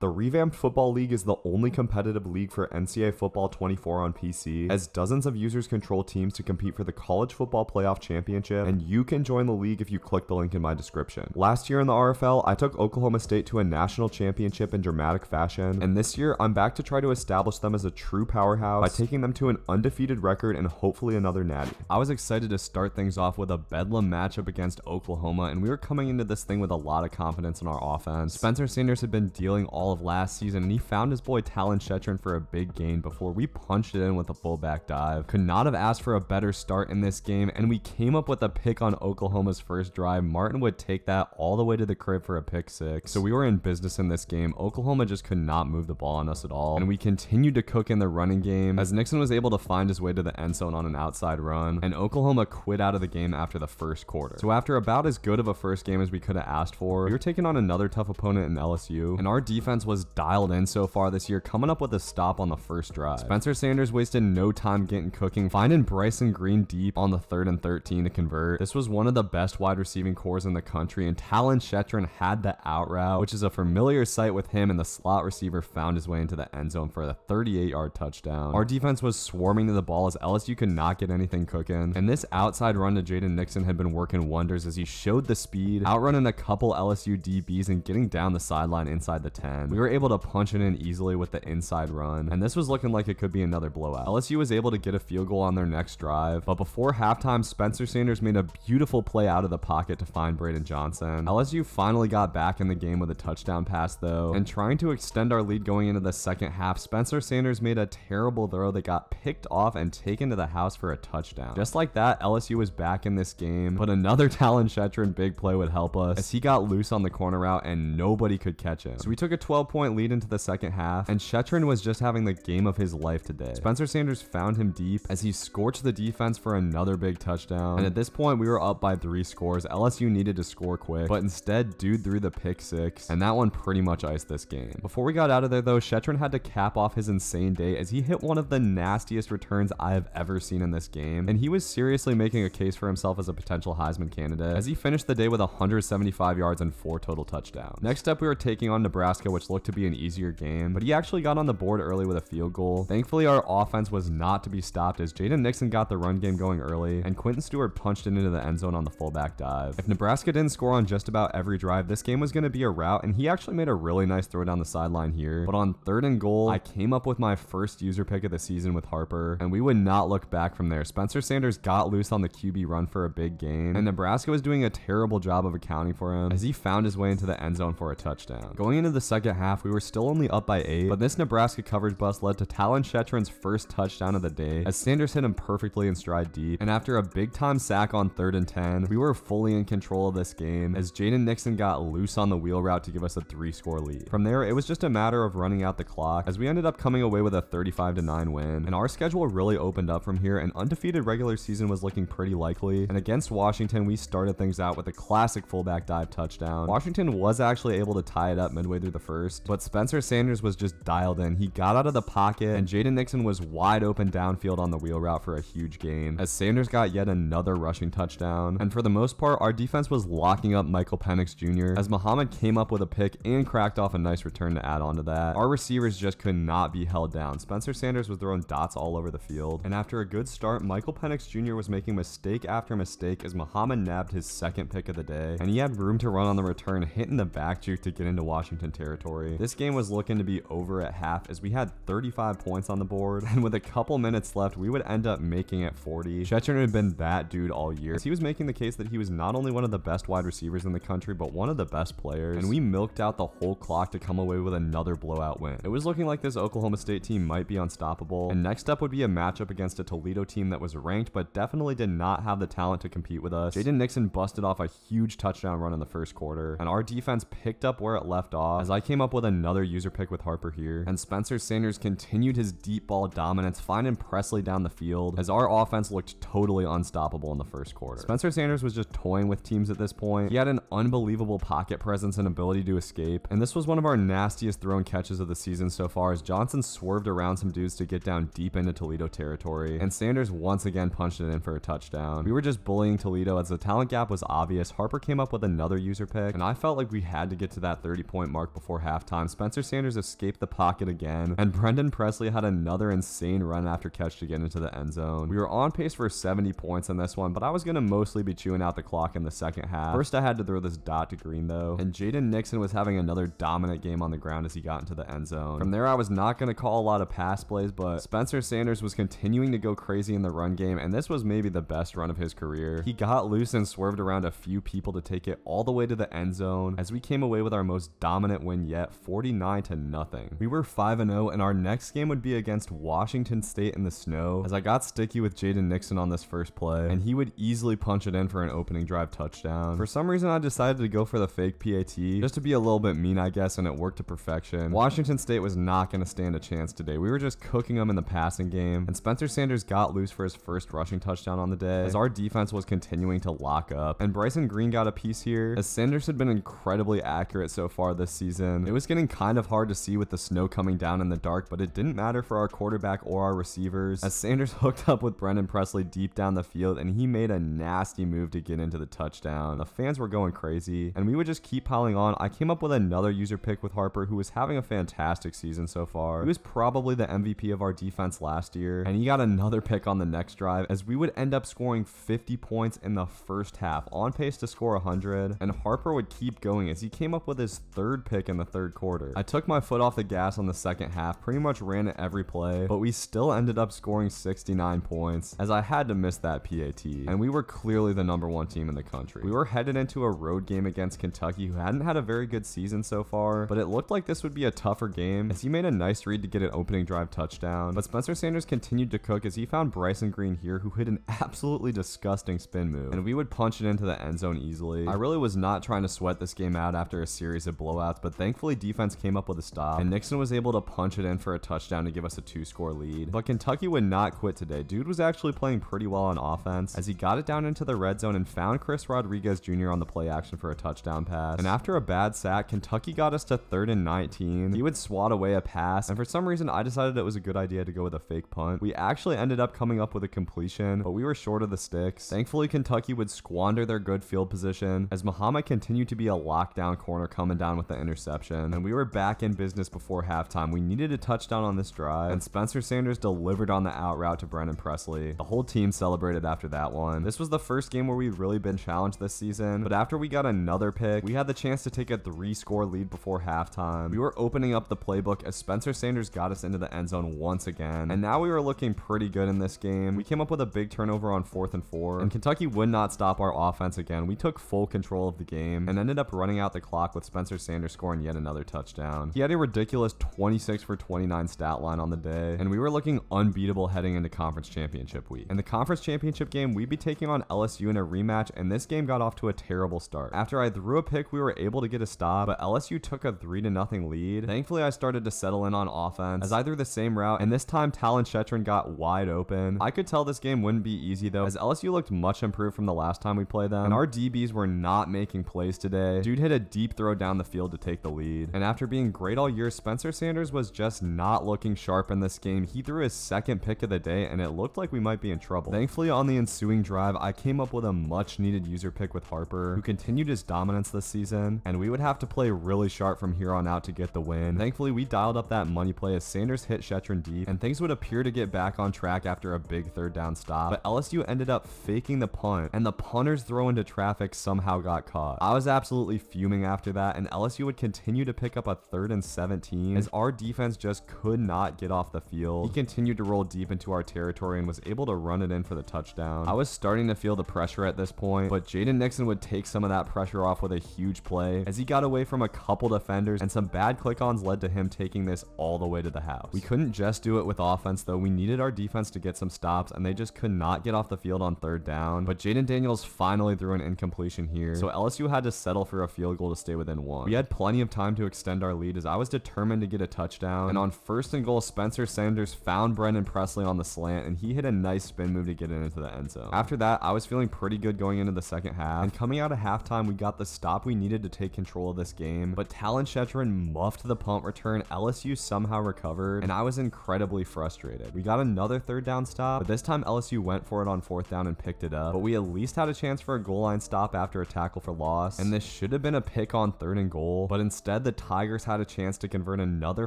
The revamped Football League is the only competitive league for NCAA Football 24 on PC, as dozens of users control teams to compete for the College Football Playoff Championship, and you can join the league if you click the link in my description. Last year in the RFL, I took Oklahoma State to a national championship in dramatic fashion, and this year I'm back to try to establish them as a true powerhouse by taking them to an undefeated record and hopefully another natty. I was excited to start things off with a bedlam matchup against Oklahoma, and we were coming into this thing with a lot of confidence in our offense. Spencer Sanders had been dealing all of last season, and he found his boy Talon Shetron for a big gain before we punched it in with a fullback dive. Could not have asked for a better start in this game, and we came up with a pick on Oklahoma's first drive. Martin would take that all the way to the crib for a pick six. So we were in business in this game. Oklahoma just could not move the ball on us at all, and we continued to cook in the running game as Nixon was able to find his way to the end zone on an outside run, and Oklahoma quit out of the game after the first quarter. So after about as good of a first game as we could have asked for, we were taking on another tough opponent in LSU, and our defense was dialed in so far this year, coming up with a stop on the first drive. Spencer Sanders wasted no time getting cooking, finding Bryson Green deep on the 3rd and 13 to convert. This was one of the best wide receiving cores in the country, and Talon Shetron had the out route, which is a familiar sight with him, and the slot receiver found his way into the end zone for a 38-yard touchdown. Our defense was swarming to the ball as LSU could not get anything cooking, and this outside run to Jaden Nixon had been working wonders as he showed the speed, outrunning a couple LSU DBs and getting down the sideline inside the 10. We were able to punch it in easily with the inside run, and this was looking like it could be another blowout. LSU was able to get a field goal on their next drive, but before halftime, Spencer Sanders made a beautiful play out of the pocket to find Braden Johnson. LSU finally got back in the game with a touchdown pass though, and trying to extend our lead going into the second half, Spencer Sanders made a terrible throw that got picked off and taken to the house for a touchdown. Just like that, LSU was back in this game, but another Talon Shetron big play would help us as he got loose on the corner route and nobody could catch him. So we took a 12-point lead into the second half, and Shetron was just having the game of his life today. Spencer Sanders found him deep as he scorched the defense for another big touchdown, and at this point we were up by 3 scores. LSU needed to score quick, but instead dude threw the pick six, and that one pretty much iced this game. Before we got out of there though, Shetron had to cap off his insane day as he hit one of the nastiest returns I have ever seen in this game, and he was seriously making a case for himself as a potential Heisman candidate as he finished the day with 175 yards and 4 total touchdowns. Next up, we were taking on Nebraska, which looked to be an easier game, but he actually got on the board early with a field goal. Thankfully, our offense was not to be stopped as Jaden Nixon got the run game going early, and Quentin Stewart punched it into the end zone on the fullback dive. If Nebraska didn't score on just about every drive, this game was going to be a rout, and he actually made a really nice throw down the sideline here. But on 3rd and goal, I came up with my first user pick of the season with Harper, and we would not look back from there. Spencer Sanders got loose on the QB run for a big gain, and Nebraska was doing a terrible job of accounting for him as he found his way into the end zone for a touchdown. Going into the second half, we were still only up by 8, but this Nebraska coverage bust led to Talon Shetron's first touchdown of the day as Sanders hit him perfectly in stride deep, and after a big time sack on 3rd and 10, we were fully in control of this game as Jaden Nixon got loose on the wheel route to give us a 3-score lead. From there, it was just a matter of running out the clock as we ended up coming away with a 35-9 win, and our schedule really opened up from here. An undefeated regular season was looking pretty likely, and against Washington, we started things out with a classic fullback dive touchdown. Washington was actually able to tie it up midway through the first, but Spencer Sanders was just dialed in. He got out of the pocket, and Jaden Nixon was wide open downfield on the wheel route for a huge gain as Sanders got yet another rushing touchdown. And for the most part, our defense was locking up Michael Penix Jr. as Muhammad came up with a pick and cracked off a nice return to add on to that. Our receivers just could not be held down. Spencer Sanders was throwing dots all over the field, and after a good start, Michael Penix Jr. was making mistake after mistake as Muhammad nabbed his second pick of the day, and he had room to run on the return, hitting the back juke to get into Washington territory. This game was looking to be over at half as we had 35 points on the board, and with a couple minutes left, we would end up making it 40. Shetron had been that dude all year as he was making the case that he was not only one of the best wide receivers in the country, but one of the best players, and we milked out the whole clock to come away with another blowout win. It was looking like this Oklahoma State team might be unstoppable, and next up would be a matchup against a Toledo team that was ranked but definitely did not have the talent to compete with us. Jaden Nixon busted off a huge touchdown run in the first quarter, and our defense picked up where it left off as I came up with another user pick with Harper here, and Spencer Sanders continued his deep ball dominance, finding Presley down the field as our offense looked totally unstoppable in the first quarter. Spencer Sanders was just toying with teams at this point. He had an unbelievable pocket presence and ability to escape, and this was one of our nastiest thrown catches of the season so far as Johnson swerved around some dudes to get down deep into Toledo territory, and Sanders once again punched it in for a touchdown. We were just bullying Toledo as the talent gap was obvious. Harper came up with another user pick, and I felt like we had to get to that 30-point mark before halftime, Spencer Sanders escaped the pocket again, and Brendan Presley had another insane run after catch to get into the end zone. We were on pace for 70 points in this one, but I was going to mostly be chewing out the clock in the second half. First, I had to throw this dot to Green though, and Jaden Nixon was having another dominant game on the ground as he got into the end zone. From there, I was not going to call a lot of pass plays, but Spencer Sanders was continuing to go crazy in the run game, and this was maybe the best run of his career. He got loose and swerved around a few people to take it all the way to the end zone as we came away with our most dominant win yet, 49-0. We were 5-0, and our next game would be against Washington State in the snow, as I got sticky with Jaden Nixon on this first play, and he would easily punch it in for an opening drive touchdown. For some reason, I decided to go for the fake PAT, just to be a little bit mean, I guess, and it worked to perfection. Washington State was not going to stand a chance today. We were just cooking them in the passing game, and Spencer Sanders got loose for his first rushing touchdown on the day, as our defense was continuing to lock up, and Bryson Green got a piece here, as Sanders had been incredibly accurate so far this season. It was getting kind of hard to see with the snow coming down in the dark, but it didn't matter for our quarterback or our receivers, as Sanders hooked up with Brendan Presley deep down the field, and he made a nasty move to get into the touchdown. The fans were going crazy, and we would just keep piling on. I came up with another user pick with Harper, who was having a fantastic season so far. He was probably the MVP of our defense last year, and he got another pick on the next drive, as we would end up scoring 50 points in the first half, on pace to score 100, and Harper would keep going as he came up with his third pick in the third quarter. I took my foot off the gas on the second half, pretty much ran it every play, but we still ended up scoring 69 points, as I had to miss that PAT, and we were clearly the #1 team in the country. We were headed into a road game against Kentucky, who hadn't had a very good season so far, but it looked like this would be a tougher game, as he made a nice read to get an opening drive touchdown, but Spencer Sanders continued to cook as he found Bryson Green here, who hit an absolutely disgusting spin move, and we would punch it into the end zone easily. I really was not trying to sweat this game out after a series of blowouts, but thankfully defense came up with a stop, and Nixon was able to punch it in for a touchdown to give us a 2-score lead. But Kentucky would not quit today. Dude was actually playing pretty well on offense, as he got it down into the red zone and found Chris Rodriguez Jr. on the play action for a touchdown pass. And after a bad sack, Kentucky got us to 3rd and 19. He would swat away a pass, and for some reason I decided it was a good idea to go with a fake punt. We actually ended up coming up with a completion, but we were short of the sticks. Thankfully, Kentucky would squander their good field position, as Muhammad continued to be a lockdown corner coming down with the interception, and we were back in business before halftime. We needed a touchdown on this drive, and Spencer Sanders delivered on the out route to Brendan Presley. The whole team celebrated after that one. This was the first game where we'd really been challenged this season, but after we got another pick, we had the chance to take a 3-score lead before halftime. We were opening up the playbook as Spencer Sanders got us into the end zone once again, and now we were looking pretty good in this game. We came up with a big turnover on 4th and 4, and Kentucky would not stop our offense again. We took full control of the game and ended up running out the clock with Spencer Sanders scoring yet another touchdown. He had a ridiculous 26 for 29 stat line on the day, and we were looking unbeatable heading into conference championship week. In the conference championship game, we'd be taking on LSU in a rematch, and this game got off to a terrible start. After I threw a pick, we were able to get a stop, but LSU took a 3-0 lead. Thankfully, I started to settle in on offense as I threw the same route, and this time Talon Shetron got wide open. I could tell this game wouldn't be easy though, as LSU looked much improved from the last time we played them, and our DBs were not making plays today. Dude hit a deep throw down the field to take the lead, and after being great all year, Spencer Sanders was just not looking sharp in this game. He threw his second pick of the day, and it looked like we might be in trouble. Thankfully, on the ensuing drive, I came up with a much needed user pick with Harper, who continued his dominance this season, and we would have to play really sharp from here on out to get the win. Thankfully, we dialed up that money play as Sanders hit Shetron deep, and things would appear to get back on track after a big 3rd down stop, but LSU ended up faking the punt, and the punter's throw into traffic somehow got caught. I was absolutely fuming after that, and LSU would continue to pick up a 3rd and 17 as our defense just could not get off the field. He continued to roll deep into our territory and was able to run it in for the touchdown. I was starting to feel the pressure at this point, but Jaden Nixon would take some of that pressure off with a huge play as he got away from a couple defenders, and some bad click-ons led to him taking this all the way to the house. We couldn't just do it with offense though. We needed our defense to get some stops, and they just could not get off the field on 3rd down, but Jaden Daniels finally threw an incompletion here, so LSU had to settle for a field goal to stay within 1. We had plenty of time to extend our lead as I was determined to get a touchdown, and on 1st and goal, Spencer Sanders found Brendan Presley on the slant, and he hit a nice spin move to get it into the end zone. After that, I was feeling pretty good going into the second half, and coming out of halftime, we got the stop we needed to take control of this game, but Talon Shetron muffed the punt return. LSU somehow recovered, and I was incredibly frustrated. We got another 3rd down stop, but this time LSU went for it on 4th down and picked it up, but we at least had a chance for a goal line stop after a tackle for loss, and this should have been a pick on 3rd and goal, but instead Instead, the Tigers had a chance to convert another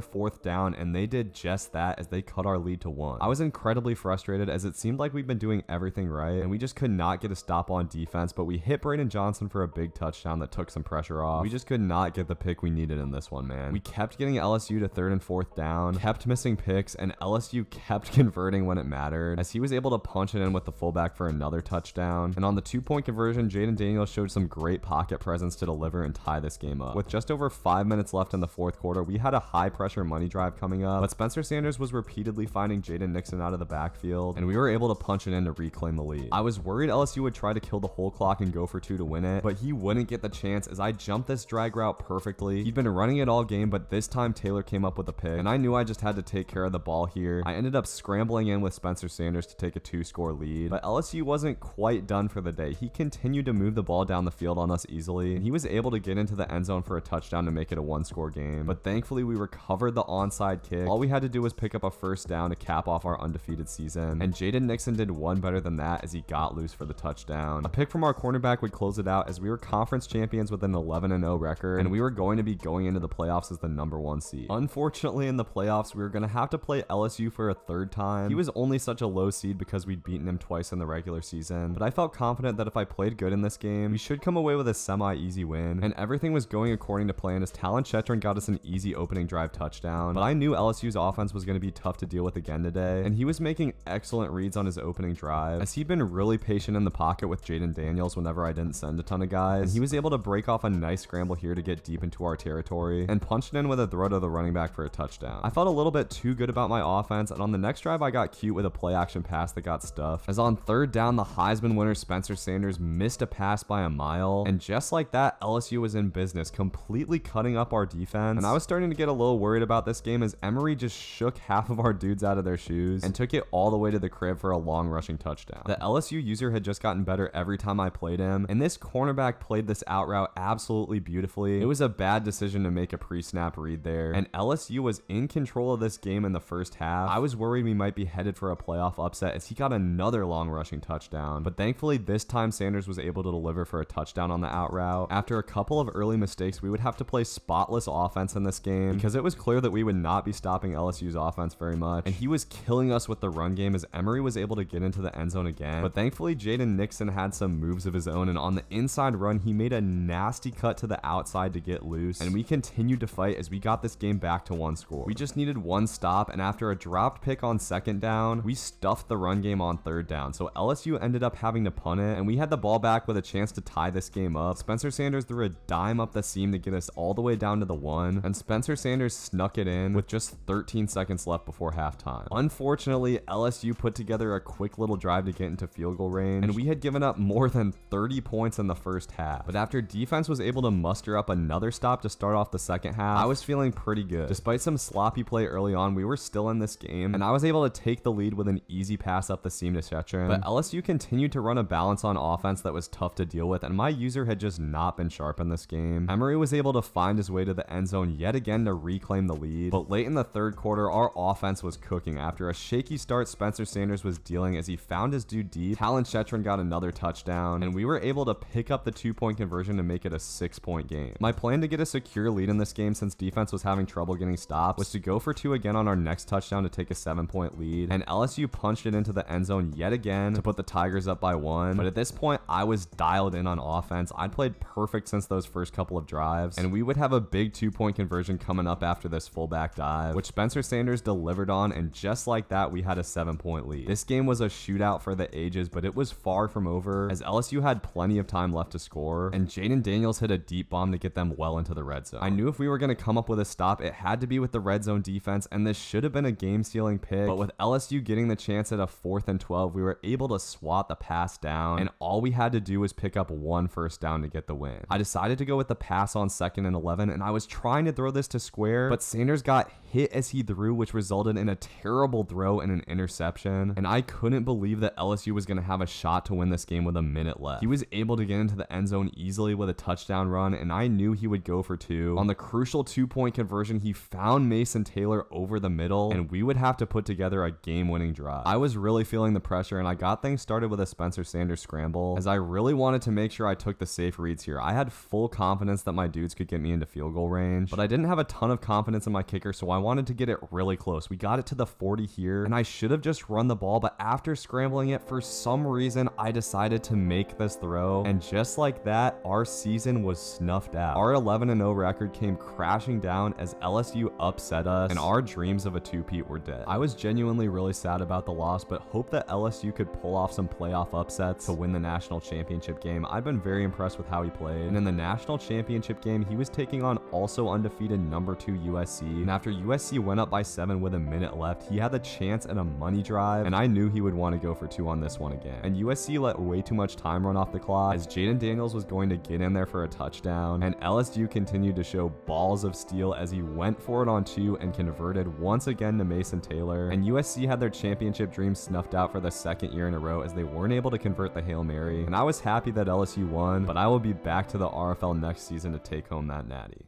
4th down, and they did just that as they cut our lead to 1. I was incredibly frustrated as it seemed like we've been doing everything right, and we just could not get a stop on defense, but we hit Braden Johnson for a big touchdown that took some pressure off. We just could not get the pick we needed in this one, man. We kept getting LSU to 3rd and 4th down, kept missing picks, and LSU kept converting when it mattered, as he was able to punch it in with the fullback for another touchdown. And on the 2-point conversion, Jaden Daniels showed some great pocket presence to deliver and tie this game up. With just over 5 minutes left in the 4th quarter, we had a high pressure money drive coming up, but Spencer Sanders was repeatedly finding Jaden Nixon out of the backfield, and we were able to punch it in to reclaim the lead. I was worried LSU would try to kill the whole clock and go for 2 to win it, but he wouldn't get the chance as I jumped this drag route perfectly. He'd been running it all game, but this time Taylor came up with a pick, and I knew I just had to take care of the ball here. I ended up scrambling in with Spencer Sanders to take a 2-score lead, but LSU wasn't quite done for the day. He continued to move the ball down the field on us easily, and he was able to get into the end zone for a touchdown to make it a 1-score game. But thankfully, we recovered the onside kick. All we had to do was pick up a 1st down to cap off our undefeated season, and Jaden Nixon did one better than that as he got loose for the touchdown. A pick from our cornerback would close it out as we were conference champions with an 11-0 record, and we were going to be going into the playoffs as the #1 seed. Unfortunately, in the playoffs, we were going to have to play LSU for a 3rd time. He was only such a low seed because we'd beaten him twice in the regular season, but I felt confident that if I played good in this game, we should come away with a semi-easy win, and everything was going according to plan as Talon Shetron got us an easy opening drive touchdown. But I knew LSU's offense was going to be tough to deal with again today, and he was making excellent reads on his opening drive as he'd been really patient in the pocket with Jaden Daniels whenever I didn't send a ton of guys, and he was able to break off a nice scramble here to get deep into our territory and punched in with a throw to the running back for a touchdown. I felt a little bit too good about my offense, and on the next drive I got cute with a play action pass that got stuffed, as on 3rd down the Heisman winner Spencer Sanders missed a pass by a mile, and just like that, LSU was in business, completely cutting up our defense. And I was starting to get a little worried about this game as Emory just shook half of our dudes out of their shoes and took it all the way to the crib for a long rushing touchdown. The LSU user had just gotten better every time I played him, and this cornerback played this out route absolutely beautifully. It was a bad decision to make a pre-snap read there, and LSU was in control of this game in the 1st half. I was worried we might be headed for a playoff upset as he got another long rushing touchdown, but thankfully this time Sanders was able to deliver for a touchdown on the out route. After a couple of early mistakes, we would have to play spotless offense in this game because it was clear that we would not be stopping LSU's offense very much, and he was killing us with the run game as Emory was able to get into the end zone again. But thankfully Jaden Nixon had some moves of his own, and on the inside run he made a nasty cut to the outside to get loose, and we continued to fight as we got this game back to 1 score. We just needed 1 stop, and after a dropped pick on 2nd down, we stuffed the run game on 3rd down, so LSU ended up having to punt it, and we had the ball back with a chance to tie this game up. Spencer Sanders threw a dime up the seam to get us all the way down to the 1, and Spencer Sanders snuck it in with just 13 seconds left before halftime. Unfortunately, LSU put together a quick little drive to get into field goal range, and we had given up more than 30 points in the 1st half. But after defense was able to muster up another stop to start off the 2nd half, I was feeling pretty good. Despite some sloppy play early on, we were still in this game, and I was able to take the lead with an easy pass up the seam to Shetron. But LSU continued to run a balance on offense that was tough to deal with, and my user had just not been sharp in this game. Emory was able to find his way to the end zone yet again to reclaim the lead, but late in the 3rd quarter, our offense was cooking. After a shaky start Spencer Sanders was dealing as he found his dude deep, Talon Shetron got another touchdown, and we were able to pick up the 2-point conversion to make it a 6-point game. My plan to get a secure lead in this game, since defense was having trouble getting stops, was to go for 2 again on our next touchdown to take a 7-point lead, and LSU punched it into the end zone yet again to put the Tigers up by 1. But at this point, I was dialed in on offense. I'd played perfect since those first couple of drives, and we would have a big 2-point conversion coming up after this fullback dive, which Spencer Sanders delivered on, and just like that, we had a 7-point lead. This game was a shootout for the ages, but it was far from over as LSU had plenty of time left to score, and Jaden Daniels hit a deep bomb to get them well into the red zone. I knew if we were going to come up with a stop, it had to be with the red zone defense, and this should have been a game-sealing pick, but with LSU getting the chance at a 4th and 12, we were able to swat the pass down, and all we had to do was pick up 1 first down to get the win. I decided to go with the pass on 2nd and 11, and I was trying to throw this to square, but Sanders got hit as he threw, which resulted in a terrible throw and an interception, and I couldn't believe that LSU was going to have a shot to win this game with a minute left. He was able to get into the end zone easily with a touchdown run, and I knew he would go for two. On the crucial 2-point conversion, he found Mason Taylor over the middle, and we would have to put together a game-winning drive. I was really feeling the pressure, and I got things started with a Spencer Sanders scramble, as I really wanted to make sure I took the safe reads here. I had full confidence that my dudes could get me into field goal range, but I didn't have a ton of confidence in my kicker, so I wanted to get it really close. We got it to the 40 here, and I should have just run the ball, but after scrambling it, for some reason, I decided to make this throw, and just like that, our season was snuffed out. Our 11-0 record came crashing down as LSU upset us, and our dreams of a two-peat were dead. I was genuinely really sad about the loss, but hope that LSU could pull off some playoff upsets to win the national championship game. I've been very impressed with how he played, and in the national championship game, he was taking on also undefeated number 2 USC, and after USC went up by 7 with a minute left, he had the chance at a money drive, and I knew he would want to go for 2 on this one again. And USC let way too much time run off the clock as Jaden Daniels was going to get in there for a touchdown, and LSU continued to show balls of steel as he went for it on 2 and converted once again to Mason Taylor, and USC had their championship dreams snuffed out for the second year in a row as they weren't able to convert the Hail Mary, and I was happy that LSU won, but I will be back to the RFL next season to take home that natty.